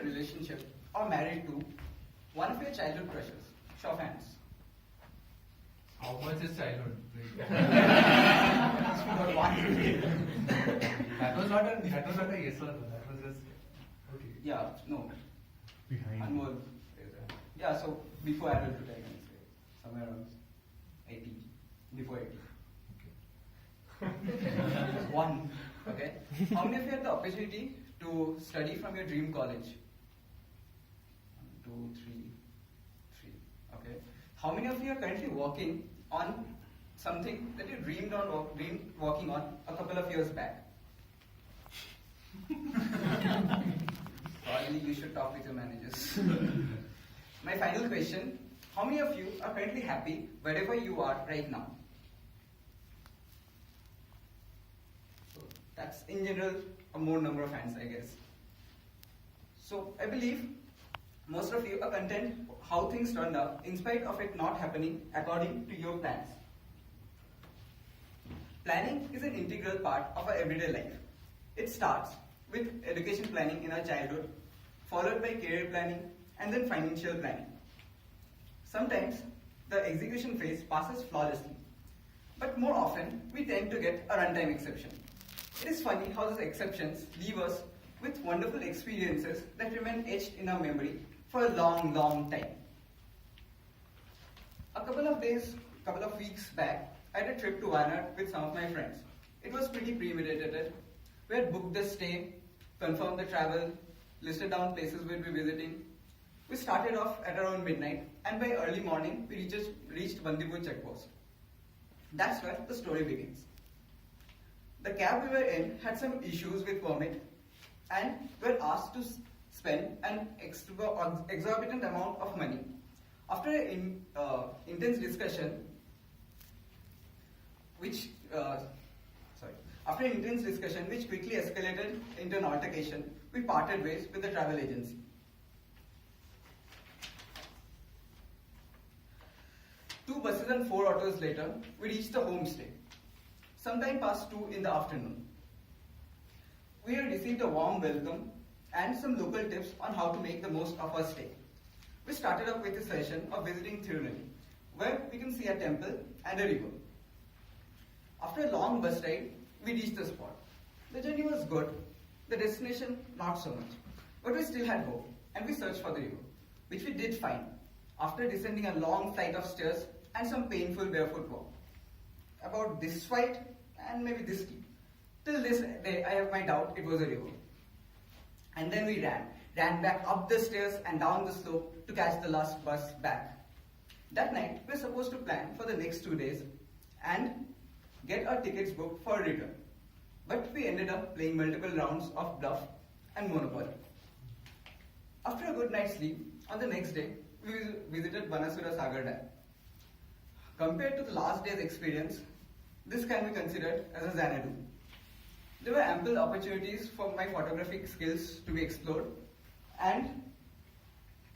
relationship or married to one of your childhood crushes? Show of hands. How much is childhood? Got one. That was not a yes or no. That was just okay. Yeah, no. Behind. Anmol. Yeah, so before adulthood, I can say. Somewhere around 80. Before 80. Just one. Okay. How many of you had the opportunity to study from your dream college? 1, 2, 3. Okay. How many of you are currently working on something that you dreamed working on a couple of years back? Probably you should talk with your managers. My final question, how many of you are currently happy wherever you are right now? So that's in general a more number of hands, I guess. So I believe most of you are content how things turned out in spite of it not happening according to your plans. Planning is an integral part of our everyday life. It starts with education planning in our childhood, followed by career planning, and then financial planning. Sometimes the execution phase passes flawlessly, but more often we tend to get a runtime exception. It is funny how those exceptions leave us with wonderful experiences that remain etched in our memory for a long, long time. A couple of weeks back, I had a trip to Wayanad with some of my friends. It was pretty premeditated. We had booked the stay, confirmed the travel, listed down places we'd be visiting. We started off at around midnight, and by early morning, we reached Bandipur checkpost. That's where the story begins. The cab we were in had some issues with permit, and we were asked to spend an exorbitant amount of money. After an intense discussion, which quickly escalated into an altercation, we parted ways with the travel agency. Two buses and 4 autos later, we reached the homestay, sometime past 2 in the afternoon. We had received a warm welcome and some local tips on how to make the most of our stay. We started off with a session of visiting Tirunelveli, where we can see a temple and a river. After a long bus ride, we reached the spot. The journey was good, the destination not so much, but we still had hope, and we searched for the river, which we did find after descending a long flight of stairs and some painful barefoot walk. About this wide and maybe this deep. Till this day, I have my doubt it was a river. And then we ran back up the stairs and down the slope to catch the last bus back. That night, we were supposed to plan for the next 2 days and get our tickets booked for a return. But we ended up playing multiple rounds of bluff and Monopoly. After a good night's sleep, on the next day, we visited Banasura Sagar Dam. Compared to the last day's experience, this can be considered as a Xanadu. There were ample opportunities for my photographic skills to be explored, and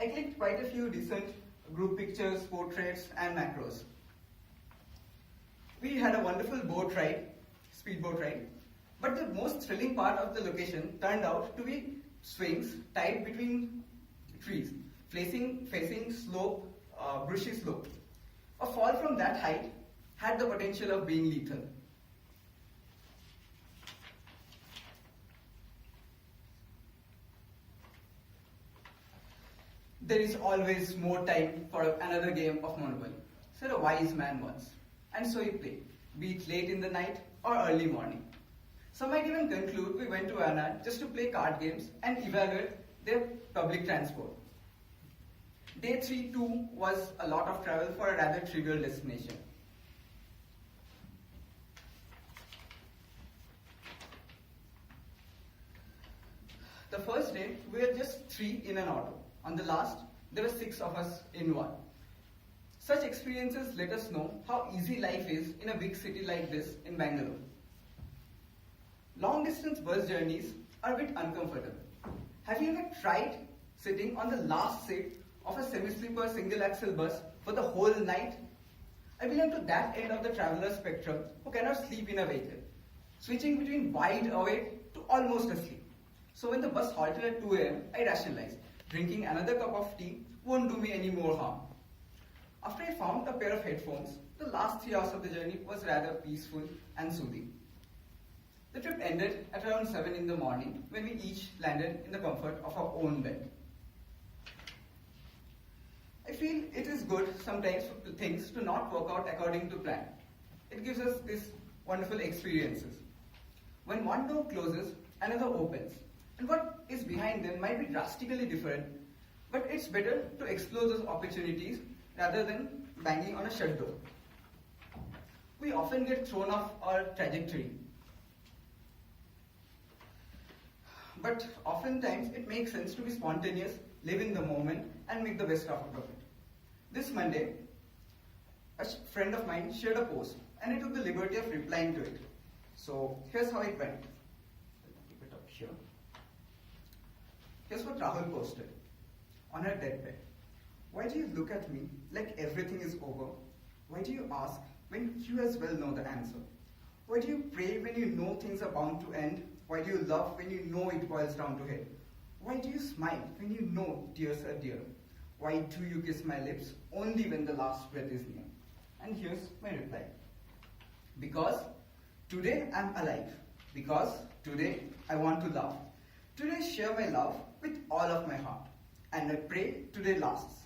I clicked quite a few decent group pictures, portraits, and macros. We had a wonderful boat ride, speedboat ride, but the most thrilling part of the location turned out to be swings tied between trees, facing slope, brushy slope. A fall from that height had the potential of being lethal. There is always more time for another game of Monopoly, said a wise man once. And so he played, be it late in the night or early morning. Some might even conclude we went to Wayanad just to play card games and evaluate their public transport. Day 3 too was a lot of travel for a rather trivial destination. The first day, we were just 3 in an auto. On the last, there were 6 of us in one. Such experiences let us know how easy life is in a big city like this in Bangalore. Long distance bus journeys are a bit uncomfortable. Have you ever tried sitting on the last seat of a semi-sleeper single axle bus for the whole night? I belong to that end of the traveler spectrum who cannot sleep in a vehicle, switching between wide awake to almost asleep. So when the bus halted at 2 a.m., I rationalized. Drinking another cup of tea won't do me any more harm. After I found a pair of headphones, the last 3 hours of the journey was rather peaceful and soothing. The trip ended at around 7 in the morning when we each landed in the comfort of our own bed. I feel it is good sometimes for things to not work out according to plan. It gives us these wonderful experiences. When one door closes, another opens. And what is behind them might be drastically different, but it's better to explore those opportunities rather than banging on a shut door. We often get thrown off our trajectory. But oftentimes it makes sense to be spontaneous, live in the moment, and make the best of it. This Monday, a friend of mine shared a post, and I took the liberty of replying to it. So here's how it went. I'll keep it up here. Here's what Rahul posted on her deathbed. Why do you look at me like everything is over? Why do you ask when you as well know the answer? Why do you pray when you know things are bound to end? Why do you love when you know it boils down to hell? Why do you smile when you know tears are dear? Why do you kiss my lips only when the last breath is near? And here's my reply. Because today I'm alive. Because today I want to love. Today I share my love with all of my heart. And I pray today lasts.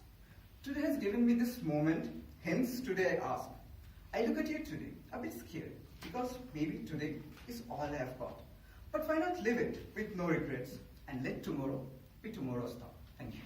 Today has given me this moment, hence today I ask. I look at you today, a bit scared, because maybe today is all I have got. But why not live it with no regrets and let tomorrow be tomorrow's thought? Thank you.